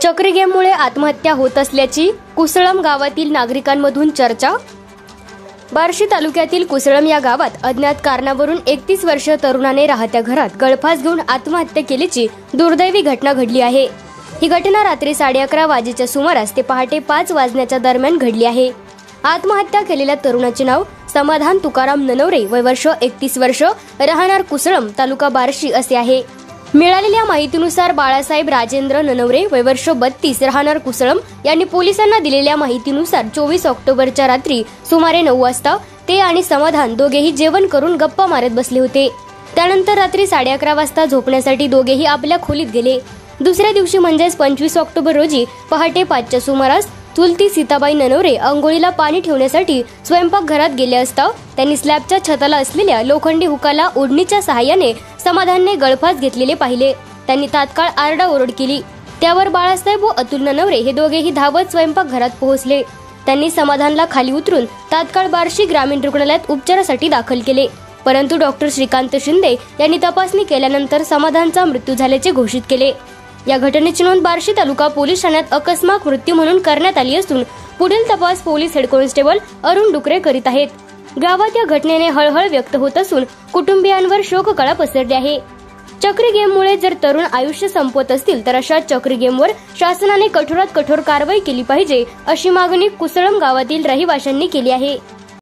चक्री गेममुळे आत्महत्या होत असल्याची कुसळम गावातील नागरिकांमधून चर्चा। बार्शी तालुक्यातील कुसळम या गावात अज्ञात कारणावरून 31 वर्षीय तरुणाने राहत्या घरात गळफास घेऊन आत्महत्या केल्याची दुर्दैवी घटना घडली आहे। ही घटना रात्री 11:30 वाजेच्या सुमारास ते पहाटे 5 वाजण्याच्या दरम्यान घडली आहे। आत्महत्या केलेल्या तरुणाचे नाव समाधान तुकाराम ननवरे, वय वर्ष 31 वर्ष, राहणार कुसळम, तालुका बार्शी असे आहे। मिळालेल्या माहितीनुसार बाळासाहेब राजेंद्र ननवरे, वय वर्ष 32, राहणार कुसळम यांनी पोलिसांना दिलेल्या माहितीनुसार 24 ऑक्टोबरच्या रात्री सुमारे 9 वाजता ते आणि समाधान दोघेही जेवण करून गप्पा मारत बसले होते। त्यानंतर रात्री 11:30 वाजता झोपण्यासाठी दोघेही आपल्या खोलीत गेले। दुसऱ्या दिवशी म्हणजेच 25 ऑक्टोबर रोजी पहाटे 5च्या सुमारास चुलती सीताबाई ननवरे अंघोळीला पाणी ठेवण्यासाठी स्वयंपाकघरात गेले असता त्यांनी स्लॅबच्या छताला असलेल्या लोखंडी हुकाला ओढणीच्या सहाय्याने समाधानने गळफास घेतलेले पाहिले। त्यांनी तात्काळ आरडाओरड केली। त्यावर बाळासाहेब व अतुल ननवरे हे दोघेही धावत स्वयंपाकघरात पोहोचले। त्यांनी समाधानला खाली उतरून तात्काळ बार्शी ग्रामीण रुग्णालयात उपचारासाठी दाखल केले, परंतु डॉक्टर श्रीकांत शिंदे यांनी तपासणी केल्यानंतर समाधानचा मृत्यू झाल्याचे घोषित केले। या घटनेची नोंद बार्शी तालुका पोलीस ठाण्यात अकस्मात मृत्यू म्हणून करण्यात आली असून पुढील तपास पोलीस हेड कॉन्स्टेबल अरुण डुकरे करीत आहेत। गावात या घटनेने हळहळ व्यक्त होत असून कुटुंबियांवर शोककळा पसरली आहे। चक्री गेममुळे जर तरुण आयुष्य संपवत असतील तर अशा चक्री गेमवर शासनाने कठोरात कठोर कारवाई केली पाहिजे, अशी मागणी कुसळम गावातील रहिवाशांनी केली आहे।